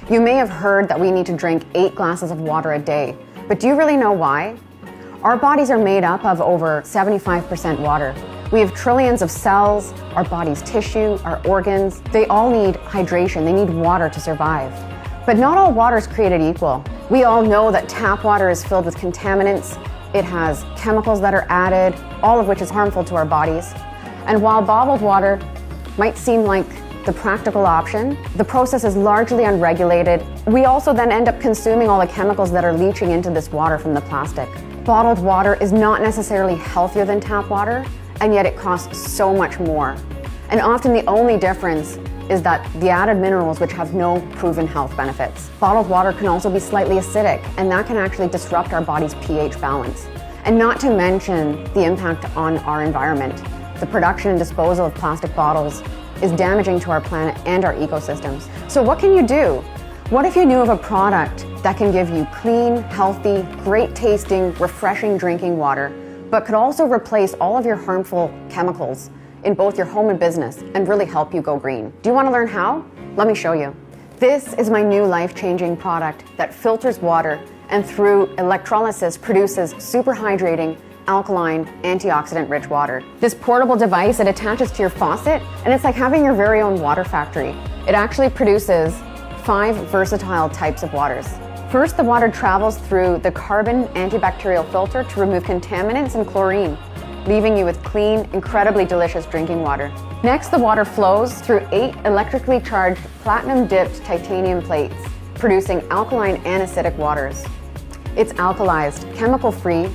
You may have heard that we need to drink 8 glasses of water a day, but do you really know why? Our bodies are made up of over 75% water. We have trillions of cells, our body's tissue, our organs. They all need hydration. They need water to survive. But not all water is created equal. We all know that tap water is filled with contaminants. It has chemicals that are added, all of which is harmful to our bodies. And while bottled water might seem like the practical option, the process is largely unregulated. We also then end up consuming all the chemicals that are leaching into this water from the plastic. Bottled water is not necessarily healthier than tap water, and yet it costs so much more. And often the only difference is that the added minerals which have no proven health benefits. Bottled water can also be slightly acidic, and that can actually disrupt our body's pH balance. And not to mention the impact on our environment. The production and disposal of plastic bottles is damaging to our planet and our ecosystems. So what can you do? What if you knew of a product that can give you clean, healthy, great tasting, refreshing drinking water, but could also replace all of your harmful chemicals in both your home and business and really help you go green? Do you want to learn how? Let me show you. This is my new life-changing product that filters water and through electrolysis produces super hydrating, alkaline, antioxidant-rich water. This portable device, it attaches to your faucet, and it's like having your very own water factory. It actually produces 5 versatile types of waters. First, the water travels through the carbon antibacterial filter to remove contaminants and chlorine, leaving you with clean, incredibly delicious drinking water. Next, the water flows through 8 electrically charged platinum-dipped titanium plates, producing alkaline and acidic waters. It's alkalized, chemical-free,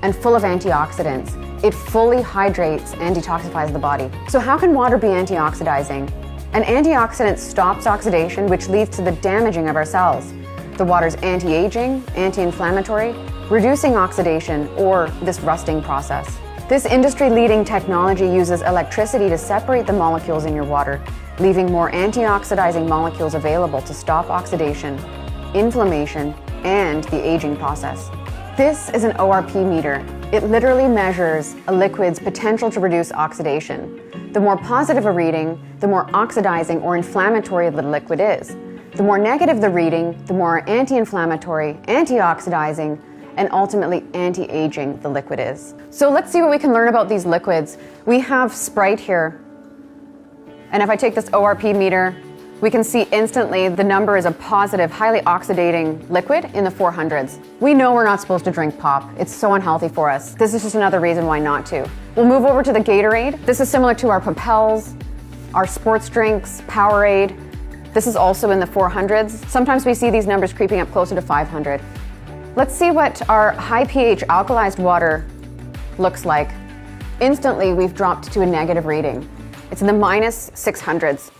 and full of antioxidants. It fully hydrates and detoxifies the body. So how can water be antioxidizing? An antioxidant stops oxidation, which leads to the damaging of our cells. The water's anti-aging, anti-inflammatory, reducing oxidation or this rusting process. This industry-leading technology uses electricity to separate the molecules in your water, leaving more antioxidizing molecules available to stop oxidation, inflammation, and the aging process. This is an ORP meter. It literally measures a liquid's potential to reduce oxidation. The more positive a reading, the more oxidizing or inflammatory the liquid is. The more negative the reading, the more anti-inflammatory, antioxidizing, and ultimately anti-aging the liquid is. So let's see what we can learn about these liquids. We have Sprite here. And if I take this ORP meter, we can see instantly the number is a positive, highly oxidating liquid in the 400s. We know we're not supposed to drink pop. It's so unhealthy for us. This is just another reason why not to. We'll move over to the Gatorade. This is similar to our Propels, our sports drinks, Powerade. This is also in the 400s. Sometimes we see these numbers creeping up closer to 500. Let's see what our high pH alkalized water looks like. Instantly, we've dropped to a negative reading. It's in the minus 600s.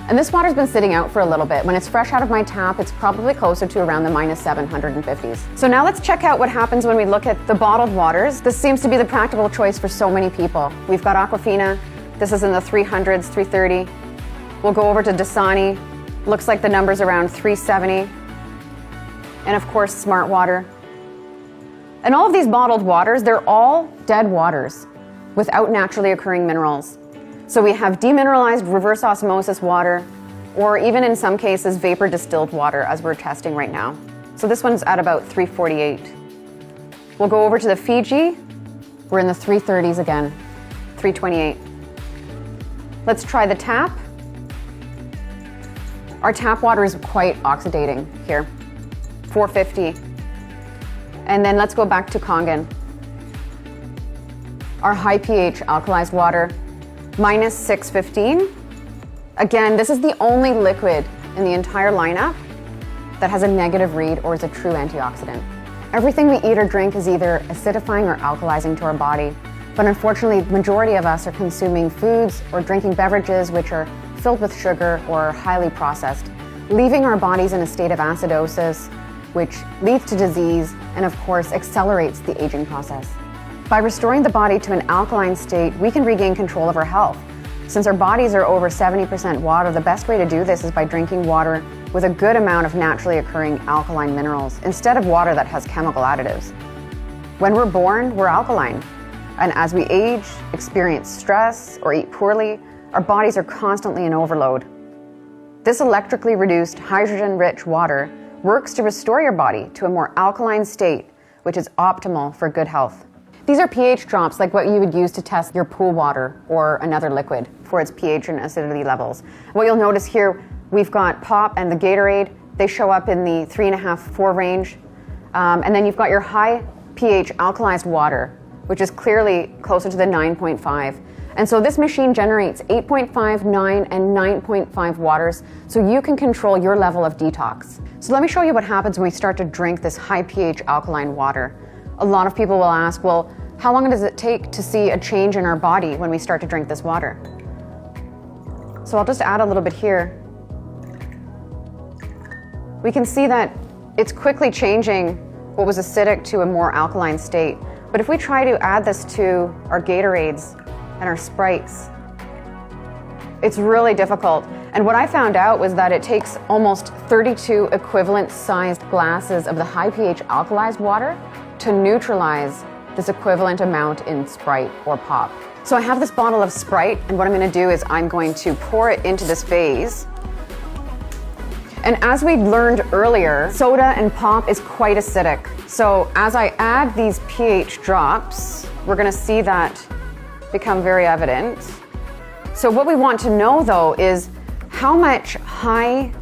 And this water's been sitting out for a little bit. When it's fresh out of my tap, it's probably closer to around the minus 750s. So now let's check out what happens when we look at the bottled waters. This seems to be the practical choice for so many people. We've got Aquafina. This is in the 300s, 330. We'll go over to Dasani. Looks like the number's around 370. And of course, Smart Water. And all of these bottled waters, they're all dead waters without naturally occurring minerals. So we have demineralized reverse osmosis water, or even in some cases, vapor distilled water as we're testing right now. So this one's at about 348. We'll go over to the Fiji. We're in the 330s again, 328. Let's try the tap. Our tap water is quite oxidating here, 450. And then let's go back to Kangen. Our high pH alkalized water, minus 615. Again, this is the only liquid in the entire lineup that has a negative read or is a true antioxidant. Everything we eat or drink is either acidifying or alkalizing to our body. But unfortunately, the majority of us are consuming foods or drinking beverages which are filled with sugar or highly processed, leaving our bodies in a state of acidosis, which leads to disease and of course accelerates the aging process. By restoring the body to an alkaline state, we can regain control of our health. Since our bodies are over 70% water, the best way to do this is by drinking water with a good amount of naturally occurring alkaline minerals, instead of water that has chemical additives. When we're born, we're alkaline. And as we age, experience stress, or eat poorly, our bodies are constantly in overload. This electrically reduced, hydrogen-rich water works to restore your body to a more alkaline state, which is optimal for good health. These are pH drops like what you would use to test your pool water or another liquid for its pH and acidity levels. What you'll notice here, we've got Pop and the Gatorade. They show up in the 3.5, 4 range. And then you've got your high pH alkalized water, which is clearly closer to the 9.5. And so this machine generates 8.5, 9, and 9.5 waters, so you can control your level of detox. So let me show you what happens when we start to drink this high pH alkaline water. A lot of people will ask, well, how long does it take to see a change in our body when we start to drink this water? So I'll just add a little bit here. We can see that it's quickly changing what was acidic to a more alkaline state. But if we try to add this to our Gatorades and our Sprites, it's really difficult. And what I found out was that it takes almost 32 equivalent sized glasses of the high pH alkalized water to neutralize this equivalent amount in Sprite or Pop. So I have this bottle of Sprite, and what I'm going to do is I'm going to pour it into this vase. And as we learned earlier, soda and Pop is quite acidic. So as I add these pH drops, we're going to see that become very evident. So what we want to know though is how much high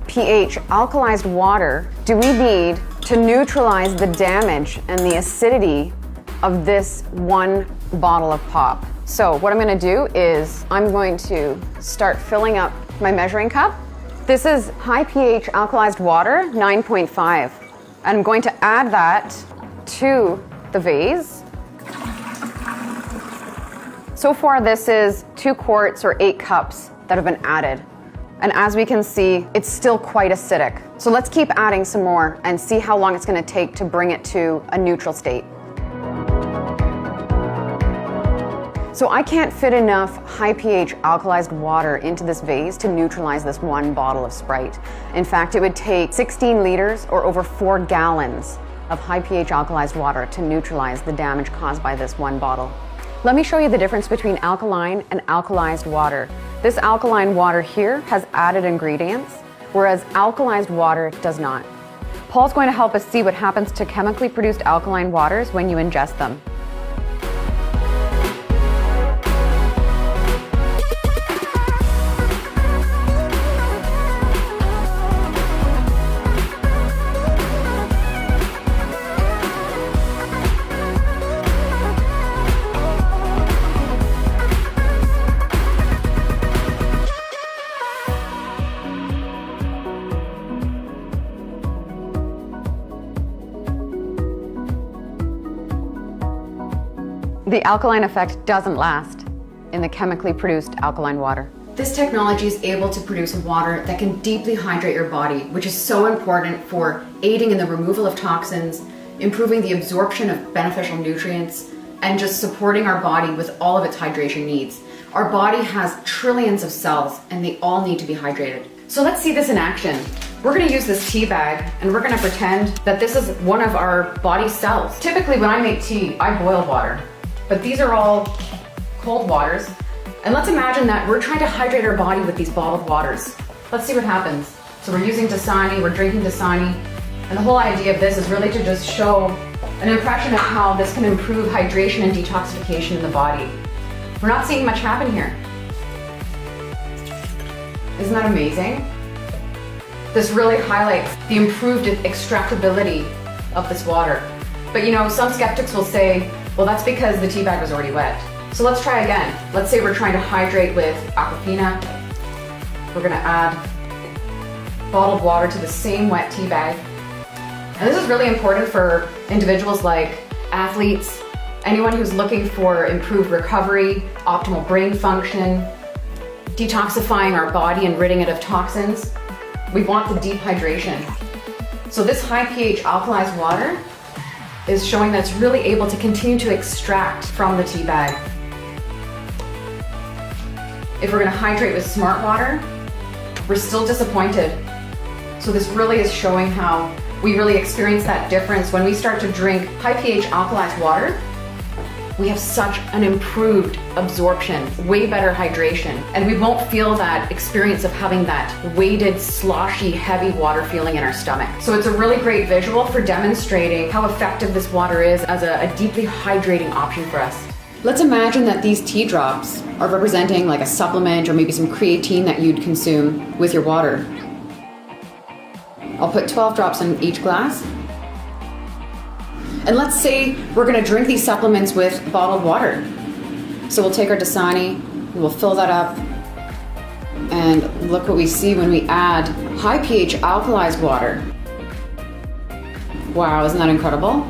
pH alkalized water do we need to neutralize the damage and the acidity of this one bottle of Pop. So what I'm going to do is I'm going to start filling up my measuring cup. This is high pH alkalized water, 9.5. I'm going to add that to the vase. So far this is 2 quarts or 8 cups that have been added. And as we can see, it's still quite acidic. So let's keep adding some more and see how long it's going to take to bring it to a neutral state. So I can't fit enough high pH alkalized water into this vase to neutralize this one bottle of Sprite. In fact, it would take 16 liters or over 4 gallons of high pH alkalized water to neutralize the damage caused by this one bottle. Let me show you the difference between alkaline and alkalized water. This alkaline water here has added ingredients, whereas alkalized water does not. Paul's going to help us see what happens to chemically produced alkaline waters when you ingest them. The alkaline effect doesn't last in the chemically produced alkaline water. This technology is able to produce water that can deeply hydrate your body, which is so important for aiding in the removal of toxins, improving the absorption of beneficial nutrients, and just supporting our body with all of its hydration needs. Our body has trillions of cells and they all need to be hydrated. So let's see this in action. We're going to use this tea bag and we're going to pretend that this is one of our body cells. Typically when I make tea, I boil water. But these are all cold waters. And let's imagine that we're trying to hydrate our body with these bottled waters. Let's see what happens. So we're using Dasani, we're drinking Dasani. And the whole idea of this is really to just show an impression of how this can improve hydration and detoxification in the body. We're not seeing much happen here. Isn't that amazing? This really highlights the improved extractability of this water. But you know, some skeptics will say, well, that's because the tea bag was already wet. So let's try again. Let's say we're trying to hydrate with Aquafina. We're gonna add bottled water to the same wet tea bag. And this is really important for individuals like athletes, anyone who's looking for improved recovery, optimal brain function, detoxifying our body and ridding it of toxins. We want the deep hydration. So this high pH alkalized water is showing that it's really able to continue to extract from the tea bag. If we're gonna hydrate with smart water, we're still disappointed. So this really is showing how we really experience that difference when we start to drink high pH alkalized water. we have such an improved absorption, way better hydration, and we won't feel that experience of having that weighted, sloshy, heavy water feeling in our stomach. So it's a really great visual for demonstrating how effective this water is as a deeply hydrating option for us. Let's imagine that these tea drops are representing like a supplement or maybe some creatine that you'd consume with your water. I'll put 12 drops in each glass. And let's say we're gonna drink these supplements with bottled water. So we'll take our Dasani, we'll fill that up, and look what we see when we add high pH alkalized water. Wow, isn't that incredible?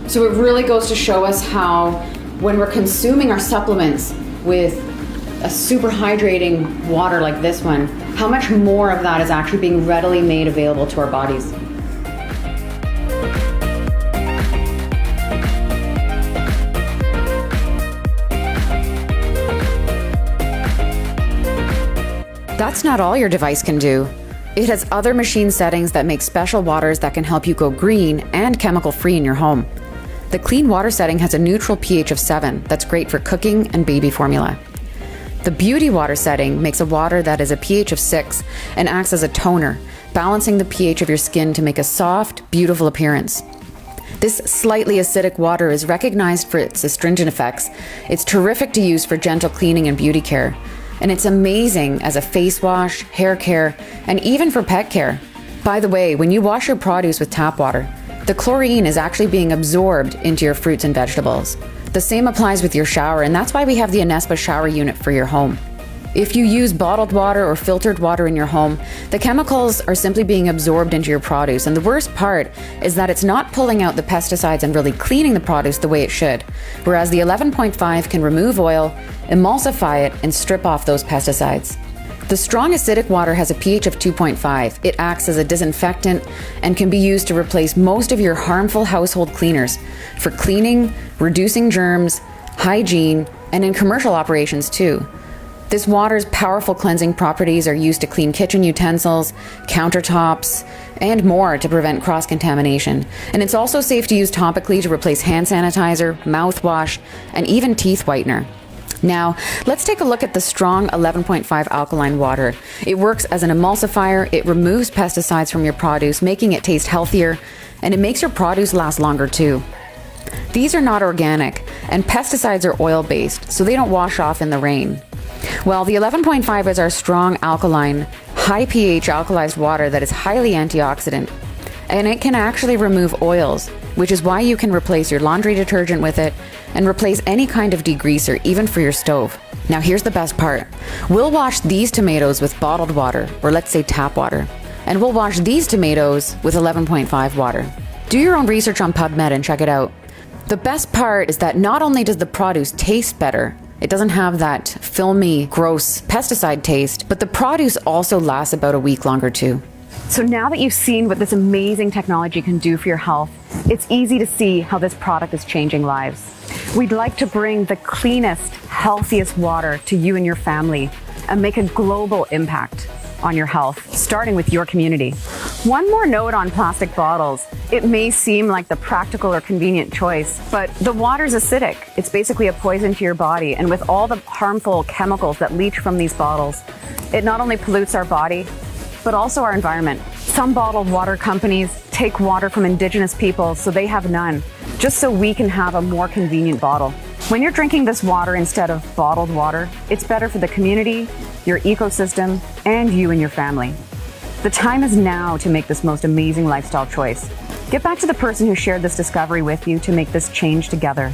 So it really goes to show us how when we're consuming our supplements with a super hydrating water like this one, how much more of that is actually being readily made available to our bodies. That's not all your device can do. It has other machine settings that make special waters that can help you go green and chemical-free in your home. The clean water setting has a neutral pH of 7 that's great for cooking and baby formula. The beauty water setting makes a water that is a pH of 6 and acts as a toner, balancing the pH of your skin to make a soft, beautiful appearance. This slightly acidic water is recognized for its astringent effects. It's terrific to use for gentle cleaning and beauty care. And it's amazing as a face wash, hair care, and even for pet care. By the way, when you wash your produce with tap water, the chlorine is actually being absorbed into your fruits and vegetables. The same applies with your shower, and that's why we have the Anespa shower unit for your home. If you use bottled water or filtered water in your home, the chemicals are simply being absorbed into your produce, and the worst part is that it's not pulling out the pesticides and really cleaning the produce the way it should, whereas the 11.5 can remove oil, emulsify it, and strip off those pesticides. The strong acidic water has a pH of 2.5. It acts as a disinfectant and can be used to replace most of your harmful household cleaners for cleaning, reducing germs, hygiene, and in commercial operations too. This water's powerful cleansing properties are used to clean kitchen utensils, countertops, and more to prevent cross-contamination. And it's also safe to use topically to replace hand sanitizer, mouthwash, and even teeth whitener. Now, let's take a look at the strong 11.5 alkaline water. It works as an emulsifier, it removes pesticides from your produce, making it taste healthier, and it makes your produce last longer too. These are not organic, and pesticides are oil-based, so they don't wash off in the rain. Well, the 11.5 is our strong alkaline, high pH alkalized water that is highly antioxidant, and it can actually remove oils, which is why you can replace your laundry detergent with it and replace any kind of degreaser, even for your stove. Now here's the best part. We'll wash these tomatoes with bottled water, or let's say tap water, and we'll wash these tomatoes with 11.5 water. Do your own research on PubMed and check it out. The best part is that not only does the produce taste better, it doesn't have that filmy, gross pesticide taste, but the produce also lasts about a week longer too. So now that you've seen what this amazing technology can do for your health, it's easy to see how this product is changing lives. We'd like to bring the cleanest, healthiest water to you and your family and make a global impact on your health, starting with your community. One more note on plastic bottles. It may seem like the practical or convenient choice, but the water's acidic. It's basically a poison to your body, and with all the harmful chemicals that leach from these bottles, it not only pollutes our body, but also our environment. Some bottled water companies take water from indigenous peoples so they have none, just so we can have a more convenient bottle. When you're drinking this water instead of bottled water, it's better for the community, your ecosystem, and you and your family. The time is now to make this most amazing lifestyle choice. Get back to the person who shared this discovery with you to make this change together.